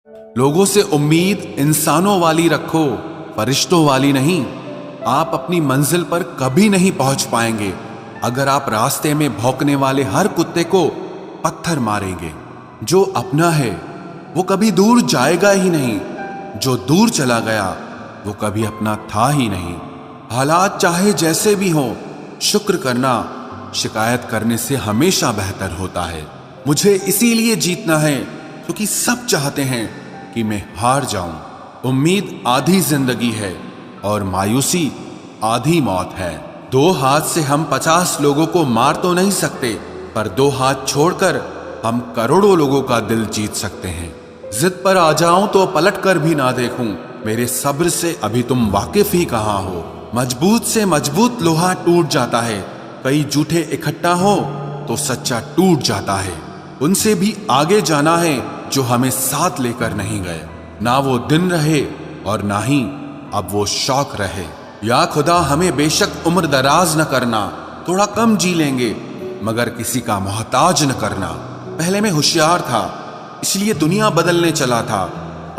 लोगों से उम्मीद इंसानों वाली रखो, फरिश्तों वाली नहीं। आप अपनी मंजिल पर कभी नहीं पहुंच पाएंगे अगर आप रास्ते में भौंकने वाले हर कुत्ते को पत्थर मारेंगे। जो अपना है वो कभी दूर जाएगा ही नहीं, जो दूर चला गया वो कभी अपना था ही नहीं। हालात चाहे जैसे भी हों, शुक्र करना शिकायत करने से हमेशा बेहतर होता है। मुझे इसीलिए जीतना है क्योंकि सब चाहते हैं कि मैं हार जाऊं। उम्मीद आधी जिंदगी है और मायूसी आधी मौत है। 2 हाथ से हम 50 लोगों को मार तो नहीं सकते, पर 2 हाथ छोड़कर हम करोड़ों लोगों का दिल जीत सकते हैं। जिद पर आ जाऊं तो पलट कर भी ना देखूं, मेरे सब्र से अभी तुम वाकिफ ही कहां हो। मजबूत से मजबूत लोहा टूट जाता है, कई जूठे इकट्ठा हो तो सच्चा टूट जाता है। उनसे भी आगे जाना है जो हमें साथ लेकर नहीं गए। ना वो दिन रहे और ना ही अब वो शौक रहे। या खुदा हमें बेशक उम्र दराज न करना, थोड़ा कम जी लेंगे मगर किसी का मोहताज न करना। पहले मैं होशियार था इसलिए दुनिया बदलने चला था,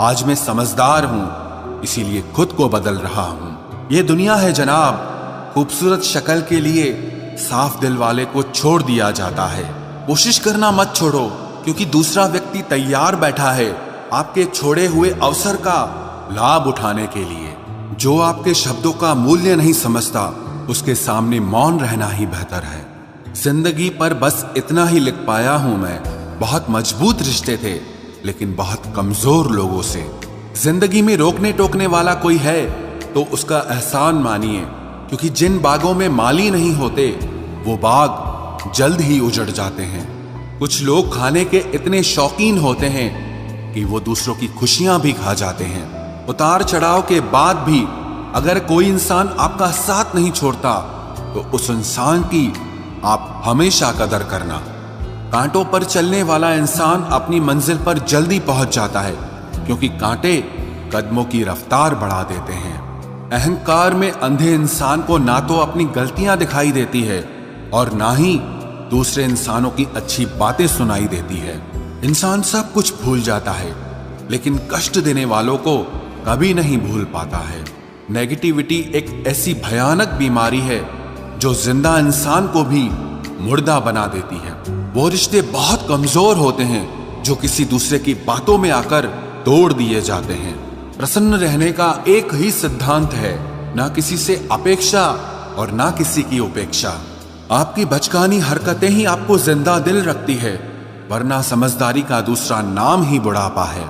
आज मैं समझदार हूं इसीलिए खुद को बदल रहा हूं। ये दुनिया है जनाब, खूबसूरत शक्ल के लिए साफ दिल वाले को छोड़ दिया जाता है। कोशिश करना मत छोड़ो क्योंकि दूसरा व्यक्ति तैयार बैठा है आपके छोड़े हुए अवसर का लाभ उठाने के लिए। जो आपके शब्दों का मूल्य नहीं समझता उसके सामने मौन रहना ही बेहतर है। जिंदगी पर बस इतना ही लिख पाया हूं मैं, बहुत मजबूत रिश्ते थे लेकिन बहुत कमजोर लोगों से। जिंदगी में रोकने टोकने वाला कोई है तो उसका एहसान मानिए, क्योंकि जिन बागों में माली नहीं होते वो बाग जल्द ही उजड़ जाते हैं। कुछ लोग खाने के इतने शौकीन होते हैं कि वो दूसरों की खुशियां भी खा जाते हैं। उतार चढ़ाव के बाद भी अगर कोई इंसान आपका साथ नहीं छोड़ता तो उस इंसान की आप हमेशा कदर करना। कांटों पर चलने वाला इंसान अपनी मंजिल पर जल्दी पहुंच जाता है क्योंकि कांटे कदमों की रफ्तार बढ़ा देते हैं। अहंकार में अंधे इंसान को ना तो अपनी गलतियां दिखाई देती है और ना ही दूसरे इंसानों की अच्छी बातें सुनाई देती है। इंसान सब कुछ भूल जाता है लेकिन कष्ट देने वालों को कभी नहीं भूल पाता है। नेगेटिविटी एक ऐसी भयानक बीमारी है जो जिंदा इंसान को भी मुर्दा बना देती है। वो रिश्ते बहुत कमजोर होते हैं जो किसी दूसरे की बातों में आकर तोड़ दिए जाते हैं। प्रसन्न रहने का एक ही सिद्धांत है, ना किसी से अपेक्षा और ना किसी की उपेक्षा। आपकी बचकानी हरकतें ही आपको जिंदा दिल रखती है, वरना समझदारी का दूसरा नाम ही बुढ़ापा है।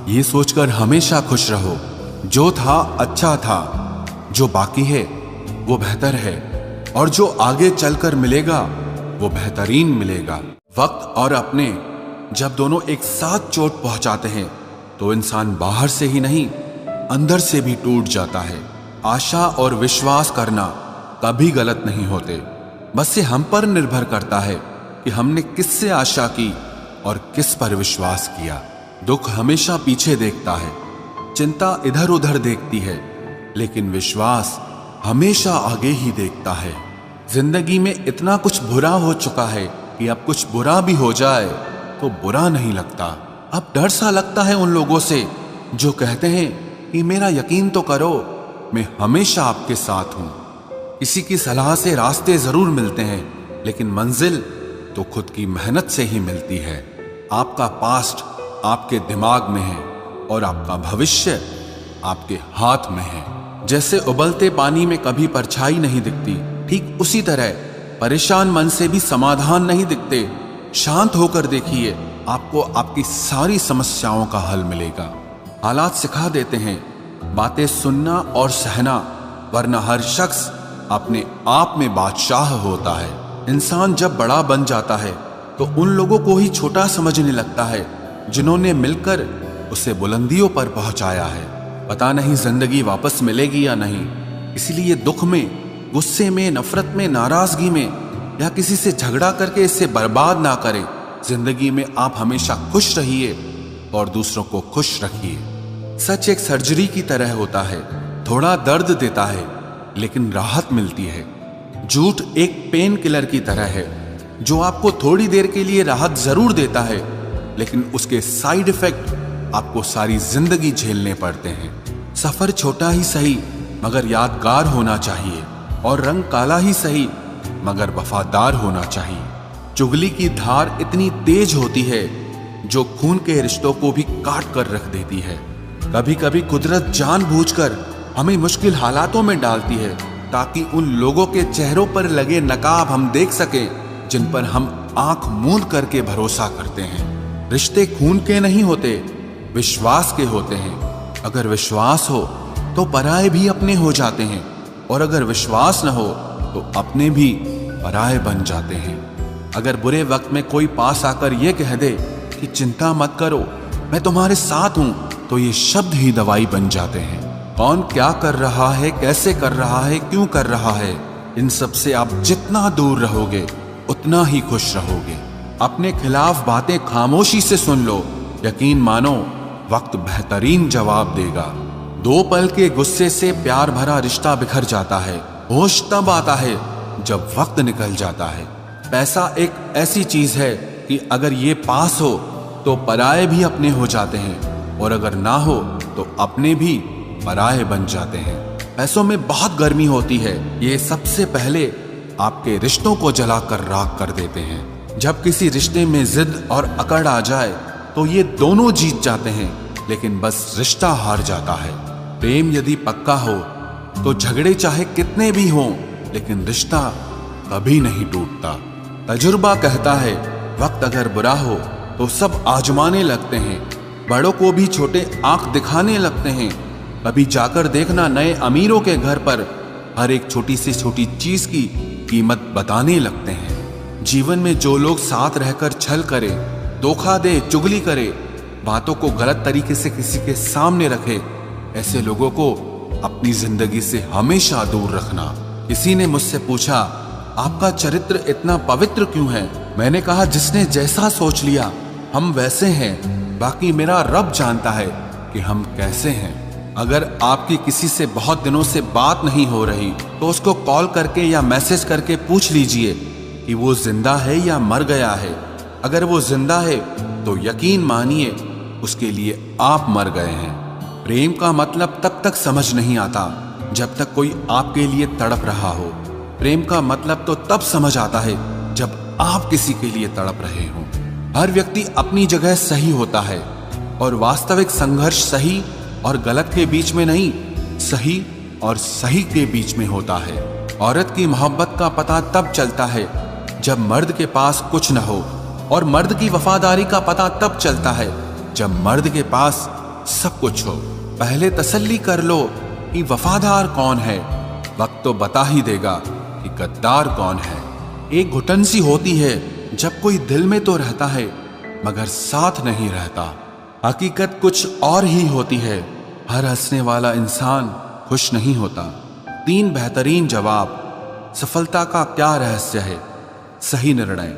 ये सोचकर हमेशा खुश रहो, जो था अच्छा था, जो बाकी है वो बेहतर है और जो आगे चलकर मिलेगा वो बेहतरीन मिलेगा। वक्त और अपने जब दोनों एक साथ चोट पहुंचाते हैं तो इंसान बाहर से ही नहीं अंदर से भी टूट जाता है। आशा और विश्वास करना कभी गलत नहीं होते, बस ये हम पर निर्भर करता है कि हमने किससे आशा की और किस पर विश्वास किया। दुख हमेशा पीछे देखता है, चिंता इधर उधर देखती है, लेकिन विश्वास हमेशा आगे ही देखता है। जिंदगी में इतना कुछ बुरा हो चुका है कि अब कुछ बुरा भी हो जाए तो बुरा नहीं लगता। अब डर सा लगता है उन लोगों से जो कहते हैं कि मेरा यकीन तो करो, मैं हमेशा आपके साथ हूं। किसी की सलाह से रास्ते जरूर मिलते हैं लेकिन मंजिल तो खुद की मेहनत से ही मिलती है। आपका पास्ट आपके दिमाग में है और आपका भविष्य आपके हाथ में है। जैसे उबलते पानी में कभी परछाई नहीं दिखती, ठीक उसी तरह परेशान मन से भी समाधान नहीं दिखते। शांत होकर देखिए, आपको आपकी सारी समस्याओं का हल मिलेगा। हालात सिखा देते हैं बातें सुनना और सहना, वरना हर शख्स अपने आप में बादशाह होता है। इंसान जब बड़ा बन जाता है तो उन लोगों को ही छोटा समझने लगता है जिन्होंने मिलकर उसे बुलंदियों पर पहुंचाया है। पता नहीं जिंदगी वापस मिलेगी या नहीं, इसलिए दुख में, गुस्से में, नफरत में, नाराजगी में या किसी से झगड़ा करके इसे बर्बाद ना करें। जिंदगी में आप हमेशा खुश रहिए और दूसरों को खुश रखिए। सच एक सर्जरी की तरह होता है, थोड़ा दर्द देता है लेकिन राहत मिलती है। झूठ एक पेन किलर की तरह है जो आपको थोड़ी देर के लिए राहत जरूर देता है लेकिन उसके साइड इफेक्ट आपको सारी जिंदगी झेलने पड़ते हैं। सफर छोटा ही सही मगर यादगार होना चाहिए, और रंग काला ही सही मगर वफादार होना चाहिए। चुगली की धार इतनी तेज होती है जो खून के रिश्तों को भी काट कर रख देती है। कभी कभी कुदरत जानबूझकर हमें मुश्किल हालातों में डालती है ताकि उन लोगों के चेहरों पर लगे नकाब हम देख सकें जिन पर हम आंख मूंद करके भरोसा करते हैं। रिश्ते खून के नहीं होते, विश्वास के होते हैं। अगर विश्वास हो तो पराये भी अपने हो जाते हैं, और अगर विश्वास न हो तो अपने भी पराये बन जाते हैं। अगर बुरे वक्त में कोई पास आकर यह कह दे कि चिंता मत करो, मैं तुम्हारे साथ हूं, तो ये शब्द ही दवाई बन जाते हैं। कौन क्या कर रहा है, कैसे कर रहा है, क्यों कर रहा है, इन सब से आप जितना दूर रहोगे उतना ही खुश रहोगे। अपने खिलाफ बातें खामोशी से सुन लो, यकीन मानो वक्त बेहतरीन जवाब देगा। 2 पल के गुस्से से प्यार भरा रिश्ता बिखर जाता है। होश तब आता है जब वक्त निकल जाता है। पैसा एक ऐसी चीज है कि अगर ये पास हो तो पराये भी अपने हो जाते हैं, और अगर ना हो तो अपने भी पराये बन जाते हैं। पैसों में बहुत गर्मी होती है, ये सबसे पहले आपके रिश्तों को जलाकर राख कर देते हैं। जब किसी रिश्ते में जिद और अकड़ आ जाए तो ये दोनों जीत जाते हैं, लेकिन बस रिश्ता हार जाता है। प्रेम यदि पक्का हो तो झगड़े चाहे कितने भी हों, लेकिन रिश्ता कभी नहीं टूटता। तजुर्बा कहता है वक्त अगर बुरा हो तो सब आजमाने लगते हैं, बड़ों को भी छोटे आंख दिखाने लगते हैं। कभी जाकर देखना नए अमीरों के घर पर हर एक छोटी से छोटी चीज की कीमत बताने लगते हैं। जीवन में जो लोग साथ रहकर छल करे, धोखा दे, चुगली करे, बातों को गलत तरीके से किसी के सामने रखे, ऐसे लोगों को अपनी जिंदगी से हमेशा दूर रखना। किसी ने मुझसे पूछा आपका चरित्र इतना पवित्र क्यों है? मैंने कहा जिसने जैसा सोच लिया हम वैसे हैं, बाकी मेरा रब जानता है कि हम कैसे हैं। अगर आपकी किसी से बहुत दिनों से बात नहीं हो रही तो उसको कॉल करके या मैसेज करके पूछ लीजिए कि वो जिंदा है या मर गया है। अगर वो जिंदा है तो यकीन मानिए उसके लिए आप मर गए हैं। प्रेम का मतलब तब तक समझ नहीं आता जब तक कोई आपके लिए तड़प रहा हो। प्रेम का मतलब तो तब समझ आता है जब आप किसी के लिए तड़प रहे हो। हर व्यक्ति अपनी जगह सही होता है, और वास्तविक संघर्ष सही और गलत के बीच में नहीं, सही और सही के बीच में होता है। औरत की मोहब्बत का पता तब चलता है जब मर्द के पास कुछ न हो, और मर्द की वफादारी का पता तब चलता है जब मर्द के पास सब कुछ हो। पहले तसल्ली कर लो कि वफादार कौन है, वक्त तो बता ही देगा कि गद्दार कौन है। एक घुटन सी होती है जब कोई दिल में तो रहता है मगर साथ नहीं रहता। हकीकत कुछ और ही होती है, हर हंसने वाला इंसान खुश नहीं होता। 3 बेहतरीन जवाब। सफलता का क्या रहस्य है? सही निर्णय।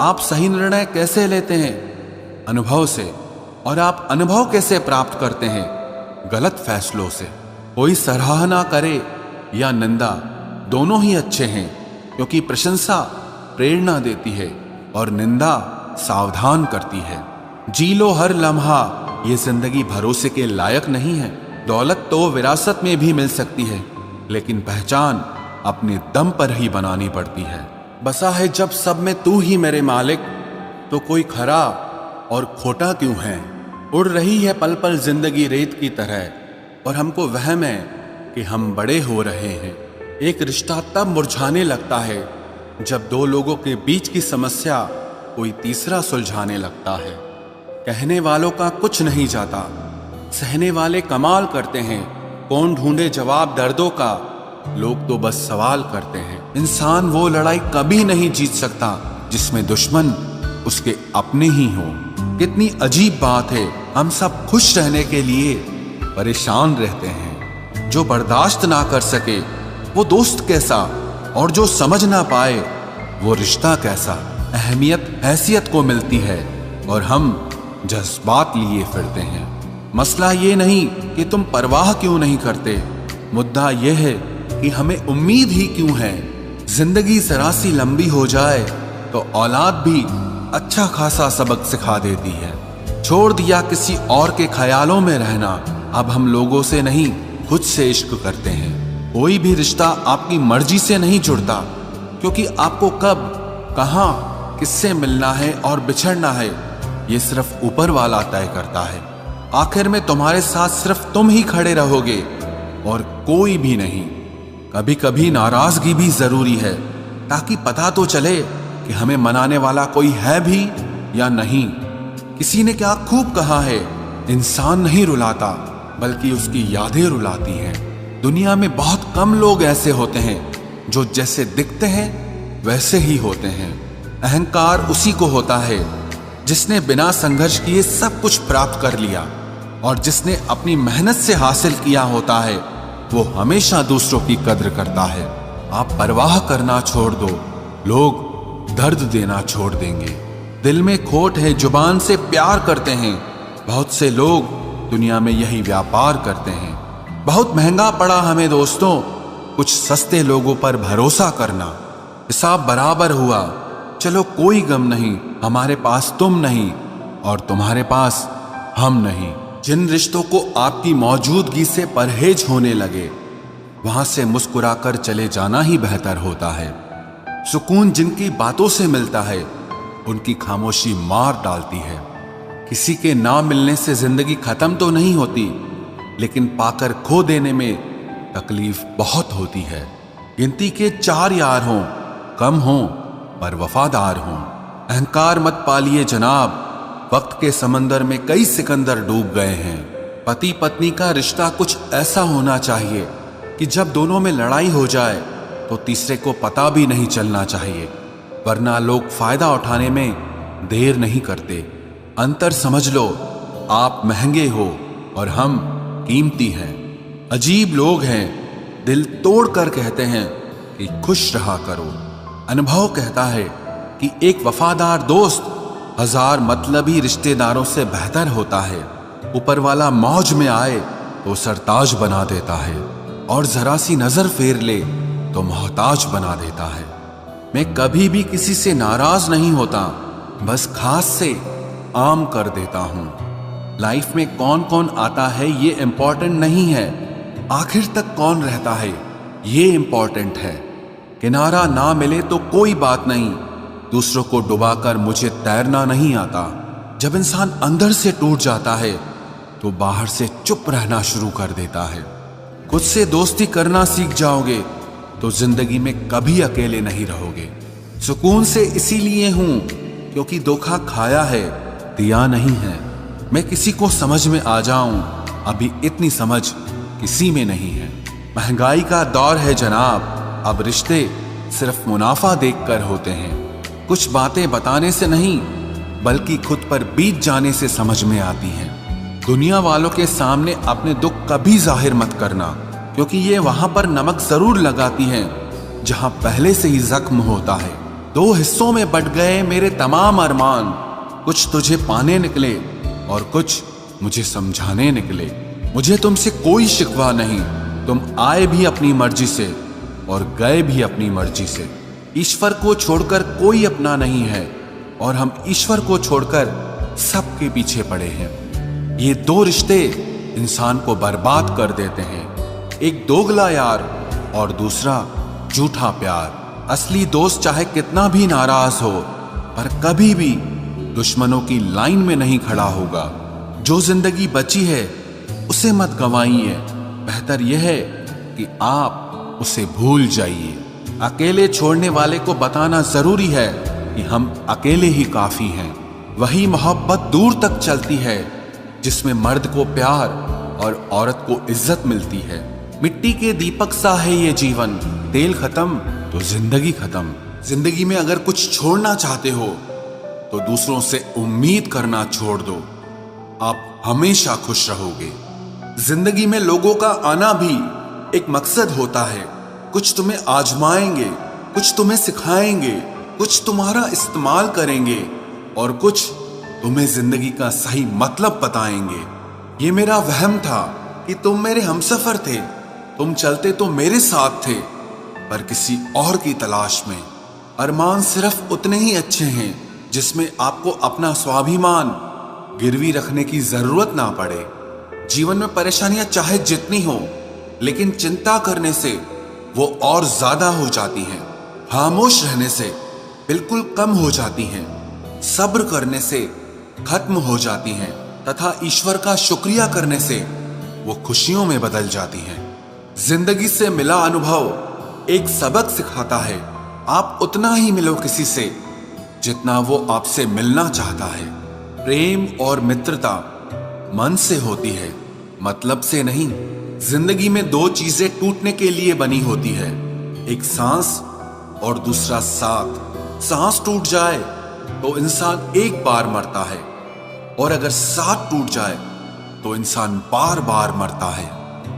आप सही निर्णय कैसे लेते हैं? अनुभव से। और आप अनुभव कैसे प्राप्त करते हैं? गलत फैसलों से। कोई सराहना करे या निंदा, दोनों ही अच्छे हैं, क्योंकि प्रशंसा प्रेरणा देती है और निंदा सावधान करती है। जी लो हर लम्हा, ये जिंदगी भरोसे के लायक नहीं है। दौलत तो विरासत में भी मिल सकती है, लेकिन पहचान अपने दम पर ही बनानी पड़ती है। बसा है जब सब में तू ही मेरे मालिक, तो कोई खरा और खोटा क्यों है? उड़ रही है पल पल जिंदगी रेत की तरह, और हमको वहम है कि हम बड़े हो रहे हैं। एक रिश्ता तब मुरझाने लगता है जब 2 लोगों के बीच की समस्या कोई तीसरा सुलझाने लगता है। कहने वालों का कुछ नहीं जाता, सहने वाले कमाल करते हैं। कौन ढूंढे जवाब दर्दों का, लोग तो बस सवाल करते हैं। इंसान वो लड़ाई कभी नहीं जीत सकता जिसमें दुश्मन उसके अपने ही हों। कितनी अजीब बात है, हम सब खुश रहने के लिए परेशान रहते हैं। जो बर्दाश्त ना कर सके वो दोस्त कैसा, और जो समझ ना पाए वो रिश्ता कैसा। अहमियत हैसियत को मिलती है और हम जज्बात लिए फिरते हैं। मसला ये नहीं कि तुम परवाह क्यों नहीं करते, मुद्दा यह है कि हमें उम्मीद ही क्यों है। जिंदगी जरा सी लंबी हो जाए तो औलाद भी अच्छा खासा सबक सिखा देती है। छोड़ दिया किसी और के ख्यालों में रहना। अब हम लोगों से नहीं, खुद से इश्क करते हैं। कोई भी रिश्ता आपकी मर्जी से नहीं जुड़ता, क्योंकि आपको कब, कहां, किससे मिलना है और बिछड़ना है, ये सिर्फ ऊपर वाला तय करता है। आखिर में तुम्हारे साथ सिर्फ तुम ही खड़े रहोगे और कोई भी नहीं। कभी कभी नाराजगी भी जरूरी है, ताकि पता तो चले कि हमें मनाने वाला कोई है भी या नहीं। किसी ने क्या खूब कहा है, इंसान नहीं रुलाता बल्कि उसकी यादें रुलाती हैं। दुनिया में बहुत कम लोग ऐसे होते हैं जो जैसे दिखते हैं वैसे ही होते हैं। अहंकार उसी को होता है जिसने बिना संघर्ष किए सब कुछ प्राप्त कर लिया, और जिसने अपनी मेहनत से हासिल किया होता है वो हमेशा दूसरों की कद्र करता है। आप परवाह करना छोड़ दो, लोग दर्द देना छोड़ देंगे। दिल में खोट है, जुबान से प्यार करते हैं। बहुत से लोग दुनिया में यही व्यापार करते हैं। बहुत महंगा पड़ा हमें दोस्तों कुछ सस्ते लोगों पर भरोसा करना। हिसाब बराबर हुआ, चलो कोई गम नहीं। हमारे पास तुम नहीं और तुम्हारे पास हम नहीं। जिन रिश्तों को आपकी मौजूदगी से परहेज होने लगे, वहां से मुस्कुराकर चले जाना ही बेहतर होता है। सुकून जिनकी बातों से मिलता है, उनकी खामोशी मार डालती है। किसी के ना मिलने से जिंदगी खत्म तो नहीं होती, लेकिन पाकर खो देने में तकलीफ बहुत होती है। गिनती के 4 यार हों, कम हों पर वफादार हों। अहंकार मत पालिए जनाब, वक्त के समंदर में कई सिकंदर डूब गए हैं। पति पत्नी का रिश्ता कुछ ऐसा होना चाहिए कि जब दोनों में लड़ाई हो जाए तो तीसरे को पता भी नहीं चलना चाहिए, वरना लोग फायदा उठाने में देर नहीं करते। अंतर समझ लो, आप महंगे हो और हम कीमती हैं। अजीब लोग हैं, दिल तोड़ कर कहते हैं कि खुश रहा करो। अनुभव कहता है कि एक वफादार दोस्त 1000 मतलबी रिश्तेदारों से बेहतर होता है। ऊपर वाला मौज में आए तो सरताज बना देता है, और जरा सी नजर फेर ले तो मोहताज बना देता है। मैं कभी भी किसी से नाराज नहीं होता, बस खास से आम कर देता हूं। लाइफ में कौन कौन आता है ये इंपॉर्टेंट नहीं है, आखिर तक कौन रहता है ये इंपॉर्टेंट है। किनारा ना मिले तो कोई बात नहीं, दूसरों को डुबाकर मुझे तैरना नहीं आता। जब इंसान अंदर से टूट जाता है तो बाहर से चुप रहना शुरू कर देता है। खुद से दोस्ती करना सीख जाओगे तो जिंदगी में कभी अकेले नहीं रहोगे। सुकून से इसीलिए हूं क्योंकि धोखा खाया है, दिया नहीं है। मैं किसी को समझ में आ जाऊं, अभी इतनी समझ किसी में नहीं है। महंगाई का दौर है जनाब, अब रिश्ते सिर्फ मुनाफा देखकर होते हैं। कुछ बातें बताने से नहीं बल्कि खुद पर बीत जाने से समझ में आती हैं। दुनिया वालों के सामने अपने दुख कभी जाहिर मत करना, क्योंकि ये वहां पर नमक जरूर लगाती हैं जहां पहले से ही जख्म होता है। 2 हिस्सों में बट गए मेरे तमाम अरमान, कुछ तुझे पाने निकले और कुछ मुझे समझाने निकले। मुझे तुमसे कोई शिकवा नहीं, तुम आए भी अपनी मर्जी से और गए भी अपनी मर्जी से। ईश्वर को छोड़कर कोई अपना नहीं है और हम ईश्वर को छोड़कर सबके पीछे पड़े हैं। ये 2 रिश्ते इंसान को बर्बाद कर देते हैं, एक दोगला यार और दूसरा झूठा प्यार। असली दोस्त चाहे कितना भी नाराज हो पर कभी भी दुश्मनों की लाइन में नहीं खड़ा होगा। जो जिंदगी बची है उसे मत गंवाइए, बेहतर यह है कि आप उसे भूल जाइए। अकेले छोड़ने वाले को बताना जरूरी है कि हम अकेले ही काफी हैं। वही मोहब्बत दूर तक चलती है जिसमें मर्द को प्यार और औरत को इज्जत मिलती है। मिट्टी के दीपक सा है ये जीवन, तेल खत्म तो जिंदगी खत्म। जिंदगी में अगर कुछ छोड़ना चाहते हो तो दूसरों से उम्मीद करना छोड़ दो, आप हमेशा खुश रहोगे। जिंदगी में लोगों का आना भी एक मकसद होता है। कुछ तुम्हें आजमाएंगे, कुछ तुम्हें सिखाएंगे, कुछ तुम्हारा इस्तेमाल करेंगे और कुछ तुम्हें जिंदगी का सही मतलब बताएंगे। ये मेरा वहम था कि तुम मेरे हमसफर थे, तुम चलते तो मेरे साथ थे पर किसी और की तलाश में। अरमान सिर्फ उतने ही अच्छे हैं जिसमें आपको अपना स्वाभिमान गिरवी रखने की जरूरत ना पड़े। जीवन में परेशानियां चाहे जितनी हो, लेकिन चिंता करने से वो और ज्यादा हो जाती हैं। खामोश रहने से बिल्कुल कम हो जाती हैं। सब्र करने से खत्म हो जाती हैं तथा ईश्वर का शुक्रिया करने से वो खुशियों में बदल जाती हैं। जिंदगी से मिला अनुभव एक सबक सिखाता है। आप उतना ही मिलो किसी से जितना वो आपसे मिलना चाहता है। प्रेम और मित्रता मन से होती है, मतलब से नहीं। जिंदगी में दो चीजें टूटने के लिए बनी होती है, एक सांस और दूसरा साथ। सांस टूट जाए तो इंसान एक बार मरता है, और अगर साथ टूट जाए तो इंसान बार बार मरता है।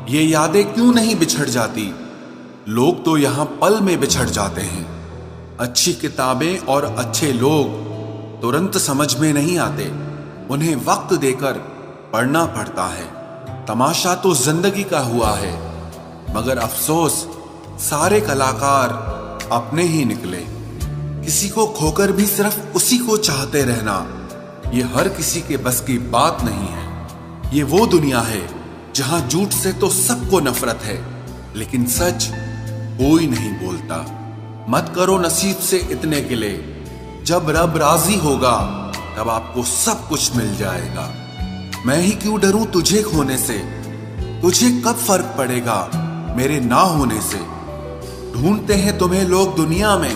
ये यादें क्यों नहीं बिछड़ जाती? लोग तो यहां पल में बिछड़ जाते हैं। अच्छी किताबें और अच्छे लोग तुरंत समझ में नहीं आते, उन्हें वक्त देकर पढ़ना पड़ता है। तमाशा तो जिंदगी का हुआ है, मगर अफसोस सारे कलाकार अपने ही निकले। किसी को खोकर भी सिर्फ उसी को चाहते रहना, ये हर किसी के बस की बात नहीं है। ये वो दुनिया है जहां झूठ से तो सबको नफरत है, लेकिन सच कोई नहीं बोलता। मत करो नसीब से इतने गिले, जब रब राजी होगा तब आपको सब कुछ मिल जाएगा। मैं ही क्यों डरूं तुझे खोने से, तुझे कब फर्क पड़ेगा मेरे ना होने से। ढूंढते हैं तुम्हें लोग दुनिया में,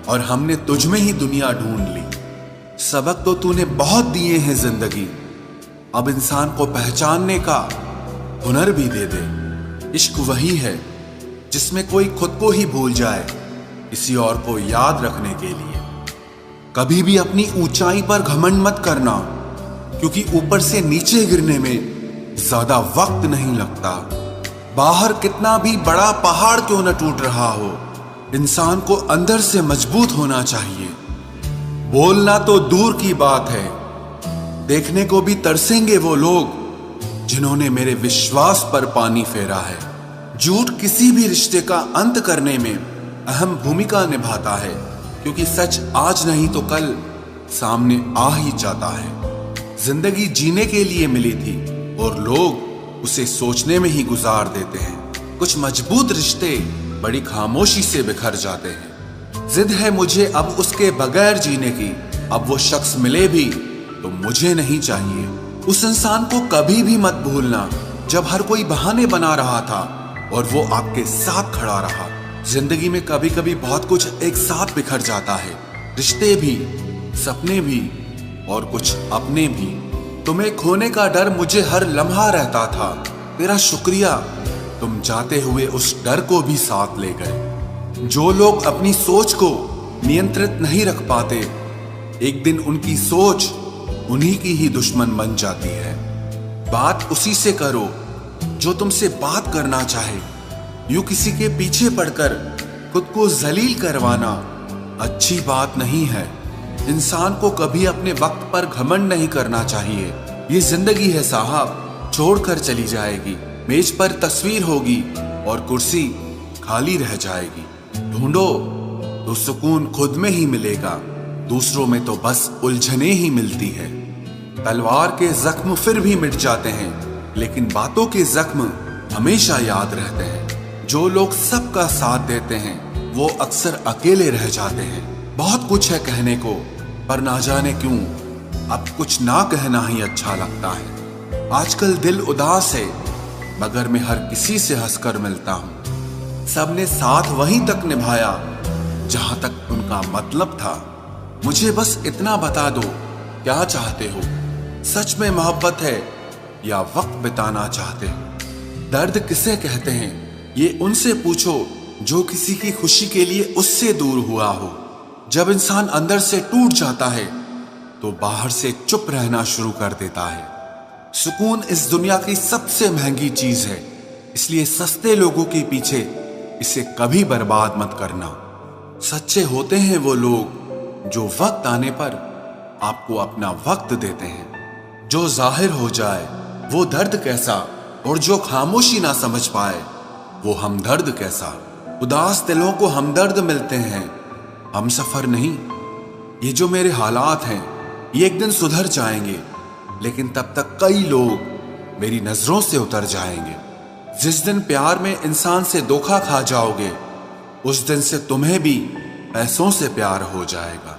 और हमने तुझ में ही दुनिया ढूंढ ली। सबक तो तूने बहुत दिए हैं जिंदगी, अब इंसान को पहचानने का हुनर भी दे दे। इश्क वही है जिसमें कोई खुद को ही भूल जाए किसी और को याद रखने के लिए। कभी भी अपनी ऊंचाई पर घमंड मत करना, क्योंकि ऊपर से नीचे गिरने में ज्यादा वक्त नहीं लगता। बाहर कितना भी बड़ा पहाड़ क्यों न टूट रहा हो, इंसान को अंदर से मजबूत होना चाहिए। बोलना तो दूर की बात है, देखने को भी तरसेंगे वो लोग जिन्होंने मेरे विश्वास पर पानी फेरा है। झूठ किसी भी रिश्ते का अंत करने में अहम भूमिका निभाता है, क्योंकि सच आज नहीं तो कल सामने आ ही जाता है। जिंदगी जीने के लिए मिली थी और लोग उसे सोचने में ही गुजार देते हैं। कुछ मजबूत रिश्ते बड़ी खामोशी से बिखर जाते हैं। जिद है मुझे अब उसके बगैर जीने की, अब वो शख्स मिले भी तो मुझे नहीं चाहिए। उस इंसान को कभी भी मत भूलना जब हर कोई बहाने बना रहा था और वो आपके साथ खड़ा रहा। जिंदगी में कभी कभी बहुत कुछ एक साथ बिखर जाता है, रिश्ते भी, सपने भी और कुछ अपने भी। तुम्हें खोने का डर मुझे हर लम्हा रहता था, तेरा शुक्रिया तुम जाते हुए उस डर को भी साथ ले गए। जो लोग अपनी सोच को नियंत्रित नहीं रख पाते, एक दिन उनकी सोच उन्हीं की ही दुश्मन बन जाती है। बात उसी से करो जो तुमसे बात करना चाहे। यूं किसी के पीछे पड़कर खुद को जलील करवाना अच्छी बात नहीं है। इंसान को कभी अपने वक्त पर घमंड नहीं करना चाहिए। ये जिंदगी है साहब, छोड़कर चली जाएगी। मेज पर तस्वीर होगी और कुर्सी खाली रह जाएगी। ढूंढो तो सुकून खुद में ही मिलेगा, दूसरों में तो बस उलझने ही मिलती है। तलवार के जख्म फिर भी मिट जाते हैं, लेकिन बातों के जख्म हमेशा याद रहते हैं। जो लोग सबका साथ देते हैं वो अक्सर अकेले रह जाते हैं। बहुत कुछ है कहने को, पर ना जाने क्यों अब कुछ ना कहना ही अच्छा लगता है। आजकल दिल उदास है, मगर मैं हर किसी से हंसकर मिलता हूँ। सबने साथ वहीं तक निभाया जहां तक उनका मतलब था। मुझे बस इतना बता दो, क्या चाहते हो? सच में मोहब्बत है या वक्त बिताना चाहते हो? दर्द किसे कहते हैं ये उनसे पूछो जो किसी की खुशी के लिए उससे दूर हुआ हो। जब इंसान अंदर से टूट जाता है तो बाहर से चुप रहना शुरू कर देता है। सुकून इस दुनिया की सबसे महंगी चीज है, इसलिए सस्ते लोगों के पीछे इसे कभी बर्बाद मत करना। सच्चे होते हैं वो लोग जो वक्त आने पर आपको अपना वक्त देते हैं। जो जाहिर हो जाए वो दर्द कैसा, और जो खामोशी ना समझ पाए वो हमदर्द कैसा। उदास दिलों को हमदर्द मिलते हैं, हम सफर नहीं। ये जो मेरे हालात हैं ये एक दिन सुधर जाएंगे। लेकिन तब तक कई लोग मेरी नजरों से उतर जाएंगे। जिस दिन प्यार में इंसान से धोखा खा जाओगे, उस दिन से तुम्हें भी पैसों से प्यार हो जाएगा।